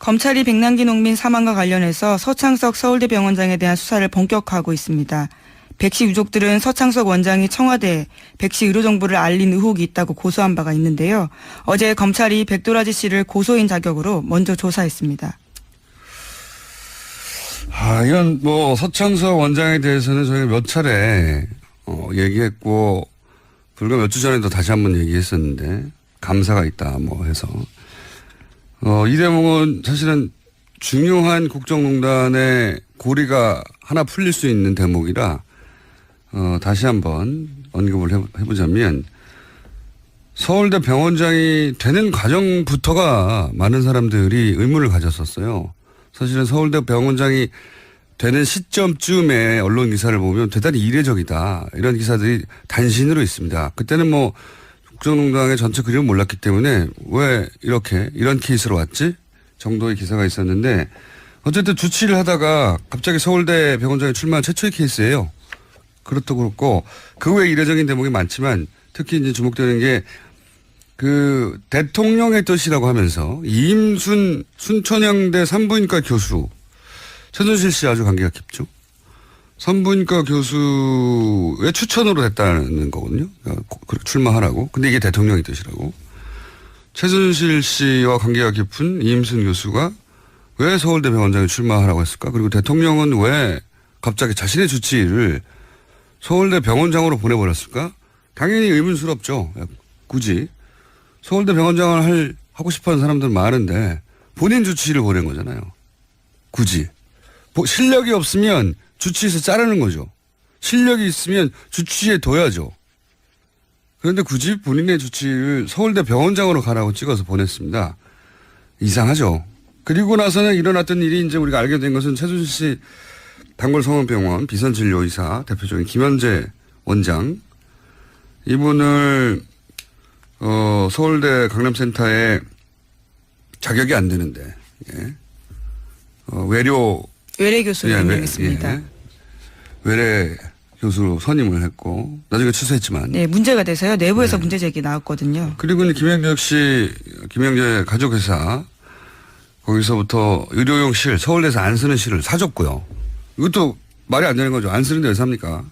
검찰이 백남기 농민 사망과 관련해서 서창석 서울대병원장에 대한 수사를 본격화하고 있습니다. 백 씨 유족들은 서창석 원장이 청와대에 백 씨 의료 정보를 알린 의혹이 있다고 고소한 바가 있는데요. 어제 검찰이 백도라지 씨를 고소인 자격으로 먼저 조사했습니다. 이건 서창석 원장에 대해서는 저희가 몇 차례 얘기했고 불과 몇 주 전에도 다시 한번 얘기했었는데 감사가 있다 해서 이 대목은 사실은 중요한 국정농단의 고리가 하나 풀릴 수 있는 대목이라 다시 한번 언급을 해보자면 서울대 병원장이 되는 과정부터가 많은 사람들이 의문을 가졌었어요. 사실은 서울대 병원장이 되는 시점쯤에 언론 기사를 보면 대단히 이례적이다. 이런 기사들이 단신으로 있습니다. 그때는 국정농단의 전체 그림을 몰랐기 때문에 왜 이런 케이스로 왔지? 정도의 기사가 있었는데 어쨌든 주치를 하다가 갑자기 서울대 병원장이 출마한 최초의 케이스예요. 그렇다고 그렇고 그 외에 이례적인 대목이 많지만 특히 이제 주목되는 게 그 대통령의 뜻이라고 하면서 이임순 순천향대 산부인과 교수 최순실 씨 아주 관계가 깊죠. 산부인과 교수의 추천으로 됐다는 거거든요. 출마하라고. 근데 이게 대통령의 뜻이라고. 최순실 씨와 관계가 깊은 이임순 교수가 왜 서울대 병원장에 출마하라고 했을까? 그리고 대통령은 왜 갑자기 자신의 주치의를 서울대 병원장으로 보내버렸을까? 당연히 의문스럽죠. 굳이. 서울대 병원장을 하고 싶어하는 사람들 많은데 본인 주치의를 보낸 거잖아요. 굳이. 실력이 없으면 주치의에서 자르는 거죠. 실력이 있으면 주치의에 둬야죠. 그런데 굳이 본인의 주치의를 서울대 병원장으로 가라고 찍어서 보냈습니다. 이상하죠. 그리고 나서는 일어났던 일이 이제 우리가 알게 된 것은 최순실 씨 단골성원병원 비선진료의사 대표적인 김현재 원장 이분을 서울대 강남센터에 자격이 안 되는데 외래 교수로 임명했습니다. 외래 교수로 선임을 했고 나중에 취소했지만 네, 문제가 돼서요. 내부에서 문제 제기 나왔거든요. 그리고 김영재 가족회사 거기서부터 의료용 실 서울대에서 안 쓰는 실을 사줬고요. 이것도 말이 안 되는 거죠. 안 쓰는데 왜 삽니까?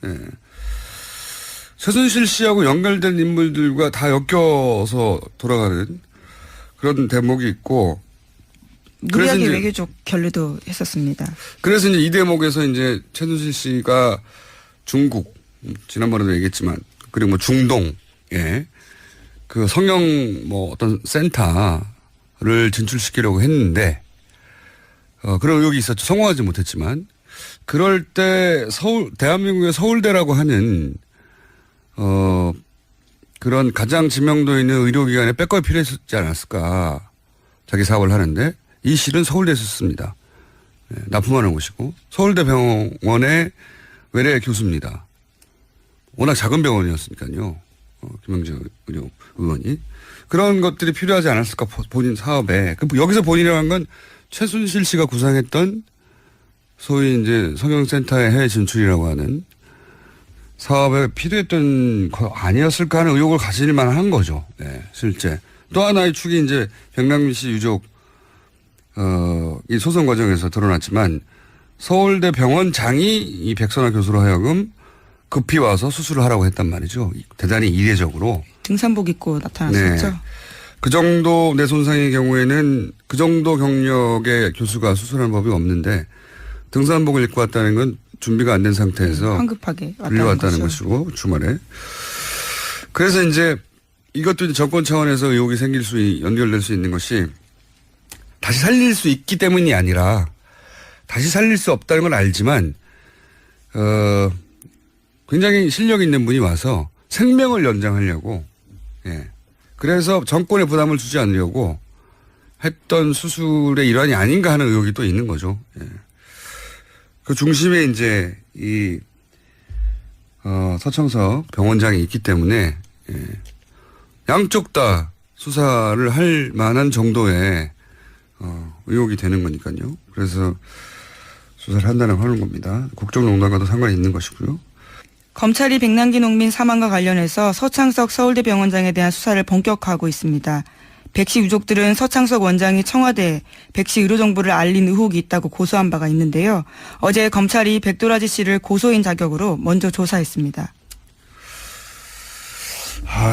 최순실 씨하고 연결된 인물들과 다 엮여서 돌아가는 그런 대목이 있고 무리하게 외교적 결례도 했었습니다. 그래서 이제 이 대목에서 이제 최순실 씨가 중국, 지난번에도 얘기했지만, 그리고 중동, 그 성형 어떤 센터를 진출시키려고 했는데, 그런 의혹이 있었죠. 성공하지 못했지만, 그럴 때 대한민국의 서울대라고 하는, 그런 가장 지명도 있는 의료기관에 백업이 필요했지 않았을까. 자기 사업을 하는데, 이 실은 서울대에서 썼습니다. 납품하는 곳이고, 서울대병원의 외래 교수입니다. 워낙 작은 병원이었으니까요. 김영재 의원이. 그런 것들이 필요하지 않았을까 본인 사업에. 여기서 본인이라고 한 건 최순실 씨가 구상했던 소위 이제 성형센터의 해외 진출이라고 하는 사업에 필요했던 거 아니었을까 하는 의혹을 가질 만한 거죠. 실제. 또 하나의 축이 이제 백남기 씨 유족 이 소송 과정에서 드러났지만 서울대 병원장이 이 백선화 교수로 하여금 급히 와서 수술을 하라고 했단 말이죠. 대단히 이례적으로. 등산복 입고 나타났었죠. 네. 그 정도 내 손상의 경우에는 그 정도 경력의 교수가 수술하는 법이 없는데 등산복을 입고 왔다는 건 준비가 안 된 상태에서 황급하게 불려왔다는 것이고 주말에. 그래서 이제 이것도 이제 정권 차원에서 의혹이 연결될 수 있는 것이 다시 살릴 수 있기 때문이 아니라 다시 살릴 수 없다는 걸 알지만 굉장히 실력 있는 분이 와서 생명을 연장하려고 그래서 정권에 부담을 주지 않으려고 했던 수술의 일환이 아닌가 하는 의혹이 또 있는 거죠. 그 중심에 이제 이 서창석 병원장이 있기 때문에 양쪽 다 수사를 할 만한 정도의 의혹이 되는 거니까요. 그래서 수사를 한다는 하는 겁니다. 국정농단과도 상관이 있는 것이고요. 검찰이 백남기 농민 사망과 관련해서 서창석 서울대병원장에 대한 수사를 본격화하고 있습니다. 백씨 유족들은 서창석 원장이 청와대에 백씨 의료 정보를 알린 의혹이 있다고 고소한 바가 있는데요. 어제 검찰이 백도라지 씨를 고소인 자격으로 먼저 조사했습니다.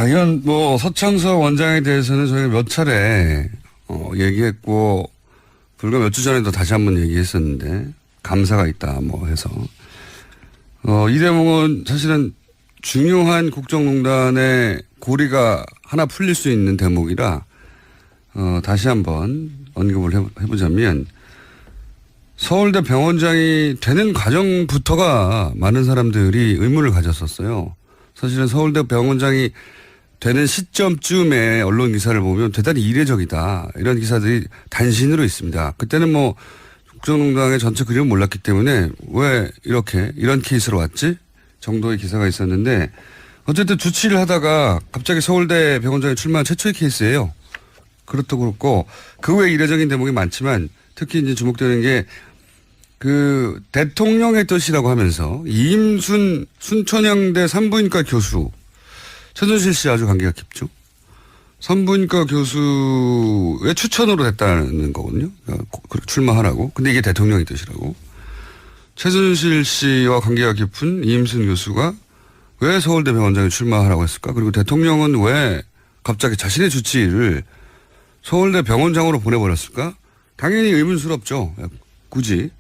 이건 뭐 서창석 원장에 대해서는 저희가 몇 차례 얘기했고 불과 몇 주 전에도 다시 한번 얘기했었는데 감사가 있다 뭐 해서 이 대목은 사실은 중요한 국정농단의 고리가 하나 풀릴 수 있는 대목이라 다시 한번 언급을 해보자면 서울대 병원장이 되는 과정부터가 많은 사람들이 의문을 가졌었어요. 사실은 서울대 병원장이 되는 시점쯤에 언론 기사를 보면 대단히 이례적이다. 이런 기사들이 단신으로 있습니다. 그때는 뭐 국정농단의 전체 그림을 몰랐기 때문에 왜 이런 케이스로 왔지? 정도의 기사가 있었는데 어쨌든 주치를 하다가 갑자기 서울대 병원장이 출마한 최초의 케이스예요. 그렇다고 그렇고 그 외에 이례적인 대목이 많지만 특히 이제 주목되는 게 그 대통령의 뜻이라고 하면서 이임순 순천향대 산부인과 교수 최순실 씨 아주 관계가 깊죠. 산부인과 교수의 추천으로 됐다는 거거든요. 그러니까 출마하라고. 근데 이게 대통령의 뜻이라고. 최순실 씨와 관계가 깊은 이임순 교수가 왜 서울대 병원장에 출마하라고 했을까? 그리고 대통령은 왜 갑자기 자신의 주치의를 서울대 병원장으로 보내버렸을까? 당연히 의문스럽죠. 굳이.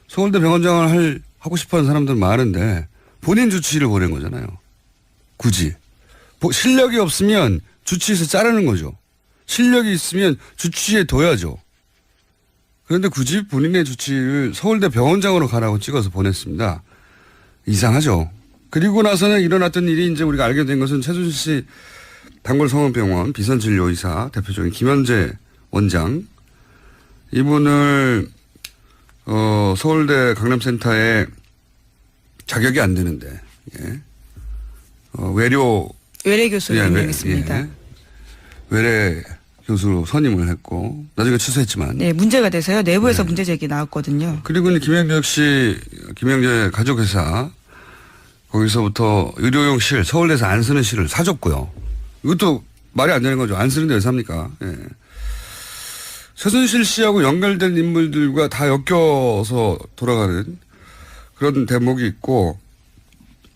서울대 병원장을 하고 싶어 하는 사람들 많은데 본인 주치의를 보낸 거잖아요. 굳이. 실력이 없으면 주치의에서 자르는 거죠. 실력이 있으면 주치의에 둬야죠. 그런데 굳이 본인의 주치의를 서울대 병원장으로 가라고 찍어서 보냈습니다. 이상하죠. 그리고 나서는 일어났던 일이 이제 우리가 알게 된 것은 최순실 씨 단골성원병원 비선진료의사 대표적인 김현재 원장 이분을 서울대 강남센터에 자격이 안 되는데 외래 교수로 임명했습니다. 외래 교수로 선임을 했고 나중에 취소했지만 네, 문제가 돼서요. 내부에서 문제 제기 나왔거든요. 그리고 김영재 가족회사 거기서부터 의료용 실 서울대에서 안 쓰는 실을 사줬고요. 이것도 말이 안 되는 거죠. 안 쓰는데 왜 삽니까? 예. 최순실 씨하고 연결된 인물들과 다 엮여서 돌아가는 그런 대목이 있고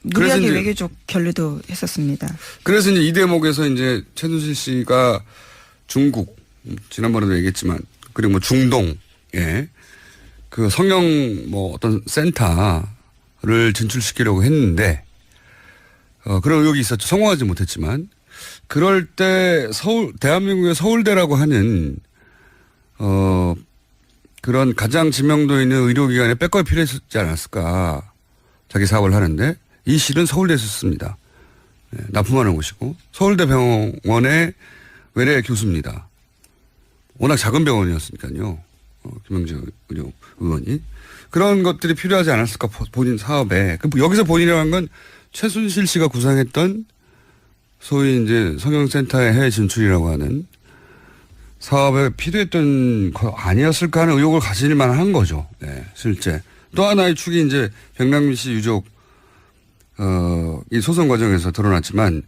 무리하게 외교적 결례도 했었습니다. 그래서 이제 이 대목에서 이제 최순실 씨가 중국 지난번에도 얘기했지만 그리고 뭐 중동에 그 성형 뭐 어떤 센터를 진출시키려고 했는데 그런 의혹이 있었죠. 성공하지 못했지만 그럴 때 대한민국의 서울대라고 하는 그런 가장 지명도 있는 의료기관에 백업이 필요했지 않았을까. 자기 사업을 하는데 이 실은 서울대에서 씁니다. 납품하는 곳이고 서울대 병원의 외래 교수입니다. 워낙 작은 병원이었으니까요. 김영재 의원이. 그런 것들이 필요하지 않았을까 본인 사업에. 여기서 본인이라고 한 건 최순실 씨가 구상했던 소위 이제 성형센터의 해외 진출이라고 하는 사업에 필요했던 거 아니었을까 하는 의혹을 가질 만한 거죠. 네, 실제. 또 하나의 축이 이제 백남기 씨 유족, 이 소송 과정에서 드러났지만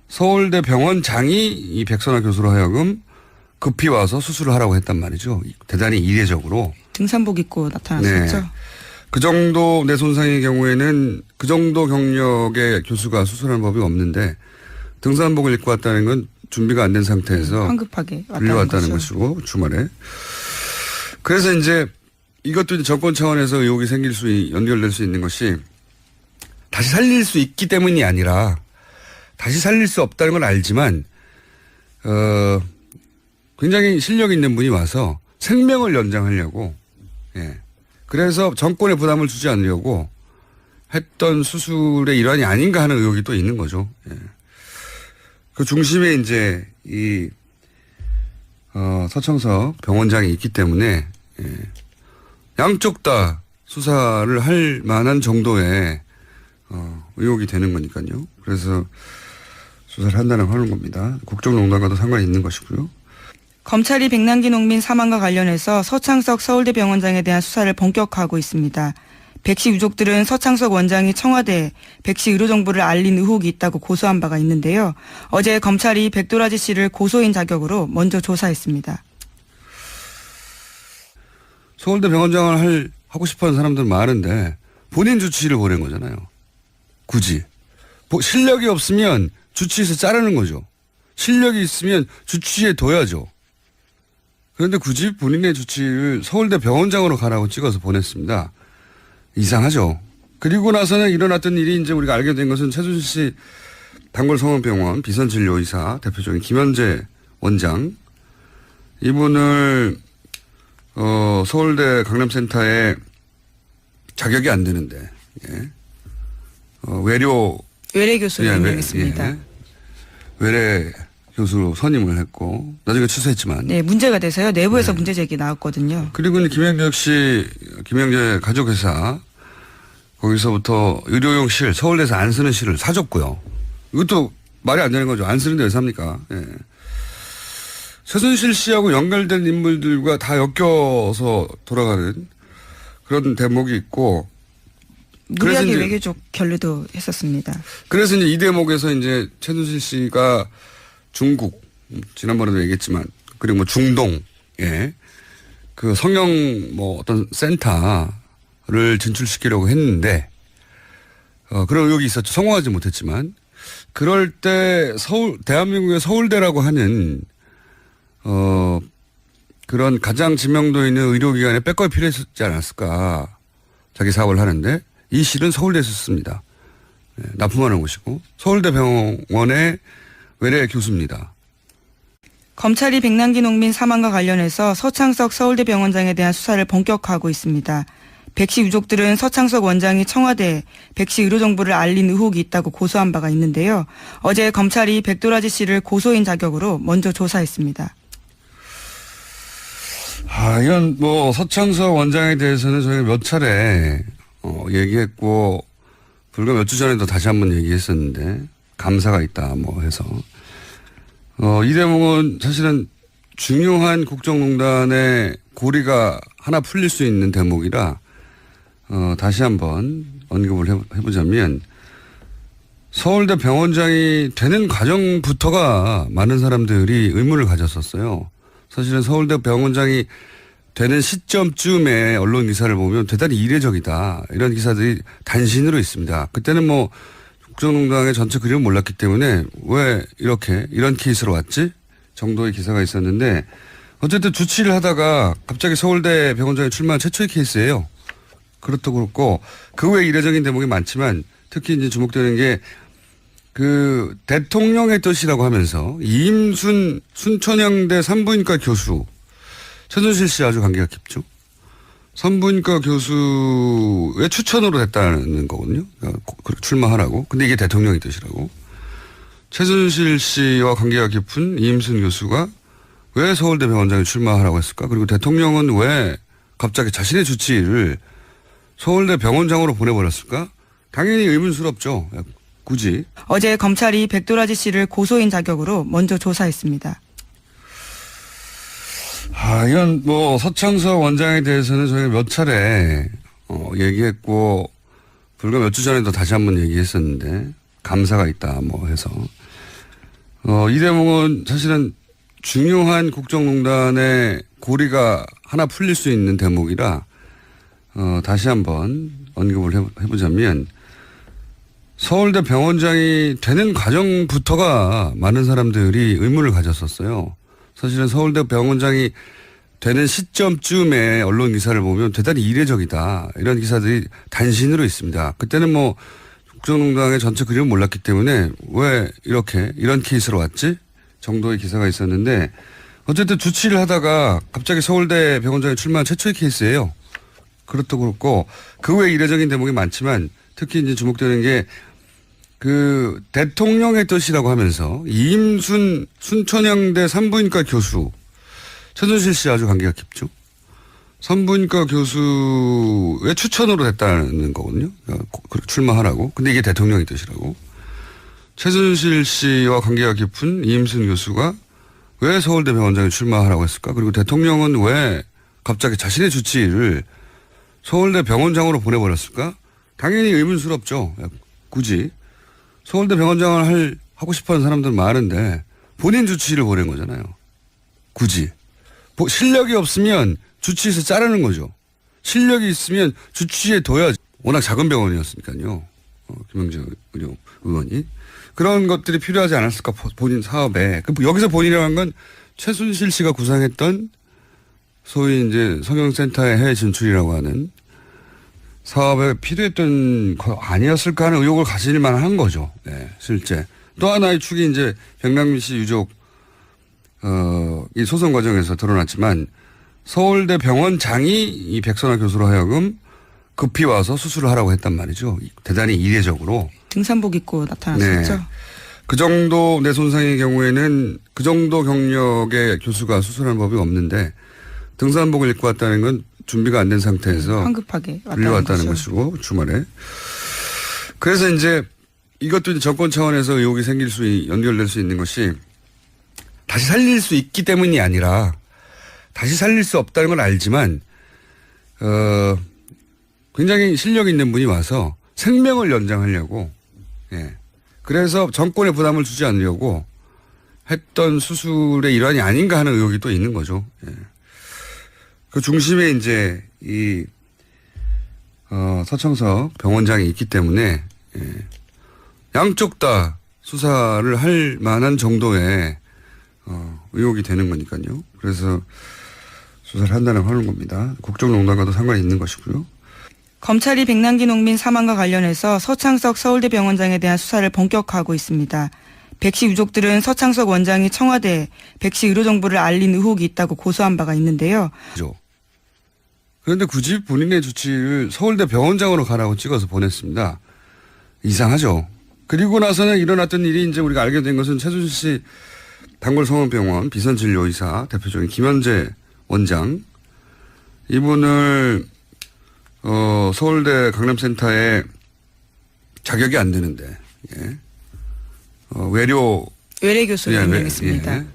서울대 병원장이 이 백선아 교수로 하여금 급히 와서 수술을 하라고 했단 말이죠. 대단히 이례적으로. 등산복 입고 나타났었죠. 네. 그 정도 내 손상의 경우에는 그 정도 경력의 교수가 수술하는 법이 없는데 등산복을 입고 왔다는 건 준비가 안 된 상태에서 황급하게 빌려왔다는 것이고 주말에. 그래서 이제 이것도 이제 정권 차원에서 의혹이 연결될 수 있는 것이 다시 살릴 수 있기 때문이 아니라 다시 살릴 수 없다는 걸 알지만 굉장히 실력 있는 분이 와서 생명을 연장하려고 그래서 정권에 부담을 주지 않으려고 했던 수술의 일환이 아닌가 하는 의혹이 또 있는 거죠. 그 중심에 이제 이 서창석 병원장이 있기 때문에 양쪽 다 수사를 할 만한 정도의 의혹이 되는 거니까요. 그래서 수사를 한다는 하는 겁니다. 국정농단과도 상관이 있는 것이고요. 검찰이 백남기 농민 사망과 관련해서 서창석 서울대 병원장에 대한 수사를 본격화하고 있습니다. 백씨 유족들은 서창석 원장이 청와대에 백씨 의료 정보를 알린 의혹이 있다고 고소한 바가 있는데요. 어제 검찰이 백도라지 씨를 고소인 자격으로 먼저 조사했습니다. 서울대 병원장을 하고 싶어하는 사람들 많은데 본인 주치의를 보낸 거잖아요. 굳이. 실력이 없으면 주치의에서 자르는 거죠. 실력이 있으면 주치의에 둬야죠. 그런데 굳이 본인의 주치의를 서울대 병원장으로 가라고 찍어서 보냈습니다. 이상하죠. 그리고 나서는 일어났던 일이 이제 우리가 알게 된 것은 최순실 씨 단골성원병원 비선진료의사 대표적인 김현재 원장, 이분을 서울대 강남센터에 자격이 안 되는데 외래 교수를 임명했습니다. 외래 교수로 선임을 했고 나중에 취소했지만 네, 문제가 돼서요. 내부에서 문제 제기 나왔거든요. 그리고 김영재 가족회사 거기서부터 의료용 실, 서울대에서 안 쓰는 실을 사줬고요. 이것도 말이 안 되는 거죠. 안 쓰는데 왜 삽니까? 예. 최순실 씨하고 연결된 인물들과 다 엮여서 돌아가는 그런 대목이 있고. 무리하게 외교적 결례도 했었습니다. 그래서 이제 이 대목에서 이제 최순실 씨가 중국, 지난번에도 얘기했지만, 그리고 뭐 중동, 그 성형 어떤 센터를 진출시키려고 했는데, 그런 의혹이 있었죠. 성공하지 못했지만, 그럴 때 대한민국의 서울대라고 하는, 그런 가장 지명도 있는 의료기관에 백업이 필요했지 않았을까. 자기 사업을 하는데, 이 실은 서울대에서 썼습니다. 납품하는 곳이고, 서울대 병원의 외래 교수입니다. 검찰이 백남기 농민 사망과 관련해서 서창석 서울대 병원장에 대한 수사를 본격화하고 있습니다. 백씨 유족들은 서창석 원장이 청와대에 백씨 의료 정보를 알린 의혹이 있다고 고소한 바가 있는데요. 어제 검찰이 백도라지 씨를 고소인 자격으로 먼저 조사했습니다. 이건 서창석 원장에 대해서는 저희가 몇 차례 얘기했고, 불과 몇 주 전에도 다시 한번 얘기했었는데, 감사가 있다, 해서. 이 대목은 사실은 중요한 국정농단의 고리가 하나 풀릴 수 있는 대목이라, 다시 한번 언급을 해보자면, 서울대 병원장이 되는 과정부터가 많은 사람들이 의문을 가졌었어요. 사실은 서울대 병원장이 되는 시점쯤에 언론 기사를 보면 대단히 이례적이다. 이런 기사들이 단신으로 있습니다. 그때는 국정농단의 전체 그림을 몰랐기 때문에 왜 이런 케이스로 왔지? 정도의 기사가 있었는데 어쨌든 주치를 하다가 갑자기 서울대 병원장에 출마한 최초의 케이스예요. 그렇다고 그렇고 그 외에 이례적인 대목이 많지만 특히 이제 주목되는 게 그 대통령의 뜻이라고 하면서 이임순 순천향대 산부인과 교수 최순실 씨 아주 관계가 깊죠. 산부인과 교수의 추천으로 됐다는 거거든요. 그러니까 출마하라고. 근데 이게 대통령의 뜻이라고. 최순실 씨와 관계가 깊은 이임순 교수가 왜 서울대 병원장에 출마하라고 했을까? 그리고 대통령은 왜 갑자기 자신의 주치의를 서울대 병원장으로 보내버렸을까? 당연히 의문스럽죠. 굳이. 어제 검찰이 백도라지 씨를 고소인 자격으로 먼저 조사했습니다. 이건 서창석 원장에 대해서는 저희가 몇 차례 얘기했고 불과 몇 주 전에도 다시 한번 얘기했었는데 감사가 있다 해서 이 대목은 사실은 중요한 국정농단의 고리가 하나 풀릴 수 있는 대목이라 다시 한번 언급을 해보자면 서울대 병원장이 되는 과정부터가 많은 사람들이 의문을 가졌었어요. 사실은 서울대 병원장이 되는 시점쯤에 언론 기사를 보면 대단히 이례적이다. 이런 기사들이 단신으로 있습니다. 그때는 국정농단의 전체 그림을 몰랐기 때문에 왜 이런 케이스로 왔지? 정도의 기사가 있었는데 어쨌든 주치를 하다가 갑자기 서울대 병원장에 출마한 최초의 케이스예요. 그렇다고 그렇고 그 외에 이례적인 대목이 많지만 특히 이제 주목되는 게 그 대통령의 뜻이라고 하면서 이임순 순천향대 산부인과 교수 최순실 씨 아주 관계가 깊죠. 산부인과 교수의 추천으로 됐다는 거거든요. 출마하라고. 근데 이게 대통령의 뜻이라고. 최순실 씨와 관계가 깊은 이임순 교수가 왜 서울대 병원장에 출마하라고 했을까? 그리고 대통령은 왜 갑자기 자신의 주치의를 서울대 병원장으로 보내버렸을까? 당연히 의문스럽죠. 굳이. 서울대 병원장을 하고 싶어하는 사람들 많은데 본인 주치의를 보낸 거잖아요. 굳이. 실력이 없으면 주치의에서 자르는 거죠. 실력이 있으면 주치의에 둬야지. 워낙 작은 병원이었으니까요. 김영재 의원이. 그런 것들이 필요하지 않았을까 본인 사업에. 여기서 본인이라고 한 건 최순실 씨가 구상했던 소위 이제 성형센터의 해외 진출이라고 하는 사업에 필요했던 거 아니었을까 하는 의혹을 가질 만한 거죠. 네, 실제. 또 하나의 축이 이제 백남기 씨 유족, 이 소송 과정에서 드러났지만 서울대 병원장이 이 백선화 교수로 하여금 급히 와서 수술을 하라고 했단 말이죠. 대단히 이례적으로. 등산복 입고 나타났었죠. 네. 그 정도 뇌 손상의 경우에는 그 정도 경력의 교수가 수술하는 법이 없는데 등산복을 입고 왔다는 건 준비가 안 된 상태에서 황급하게 빌려왔다는 것이고 주말에. 그래서 이제 이것도 이제 정권 차원에서 의혹이 연결될 수 있는 것이 다시 살릴 수 있기 때문이 아니라 다시 살릴 수 없다는 걸 알지만 굉장히 실력 있는 분이 와서 생명을 연장하려고 그래서 정권에 부담을 주지 않으려고 했던 수술의 일환이 아닌가 하는 의혹이 또 있는 거죠. 그 중심에 이제 이 서창석 병원장이 있기 때문에 양쪽 다 수사를 할 만한 정도의 의혹이 되는 거니까요. 그래서 수사를 한다고 하는 겁니다. 국정농단과도 상관이 있는 것이고요. 검찰이 백남기 농민 사망과 관련해서 서창석 서울대 병원장에 대한 수사를 본격화하고 있습니다. 백 씨 유족들은 서창석 원장이 청와대에 백 씨 의료 정보를 알린 의혹이 있다고 고소한 바가 있는데요. 그런데 굳이 본인의 주치를 서울대 병원장으로 가라고 찍어서 보냈습니다. 이상하죠. 그리고 나서는 일어났던 일이 이제 우리가 알게 된 것은 최순실 씨 단골성원병원 비선진료의사 대표적인 김현재 원장, 이분을 서울대 강남센터에 자격이 안 되는데 외래 교수로 임명했습니다.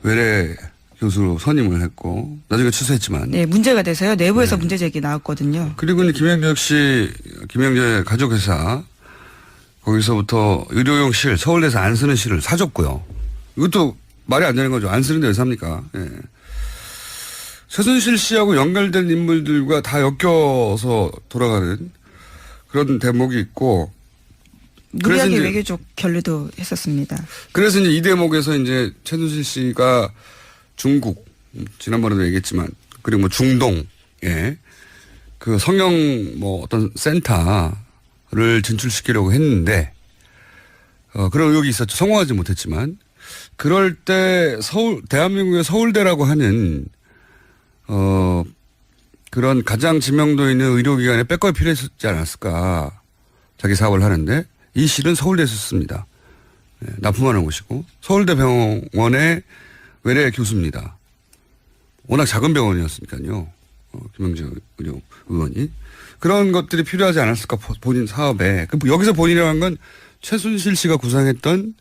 외래 교수로 선임을 했고 나중에 취소했지만 네, 문제가 돼서요. 내부에서 문제 제기 나왔거든요. 그리고 김영재 가족회사 거기서부터 의료용 실, 서울대에서 안 쓰는 실을 사줬고요. 이것도 말이 안 되는 거죠. 안 쓰는데 왜 삽니까? 최순실 씨하고 연결된 인물들과 다 엮여서 돌아가는 그런 대목이 있고. 무리하게 외교적 결례도 했었습니다. 그래서 이제 이 대목에서 이제 최순실 씨가 중국, 지난번에도 얘기했지만, 그리고 뭐 중동, 그 성형 어떤 센터를 진출시키려고 했는데, 그런 의혹이 있었죠. 성공하지 못했지만. 그럴 때 대한민국의 서울대라고 하는 그런 가장 지명도 있는 의료기관에 백업이 필요했지 않았을까. 자기 사업을 하는데 이 실은 서울대에서 썼습니다. 납품하는 곳이고 서울대 병원의 외래 교수입니다. 워낙 작은 병원이었으니까요. 김영재 의원이. 그런 것들이 필요하지 않았을까 본인 사업에. 여기서 본인이라고 한 건 최순실 씨가 구상했던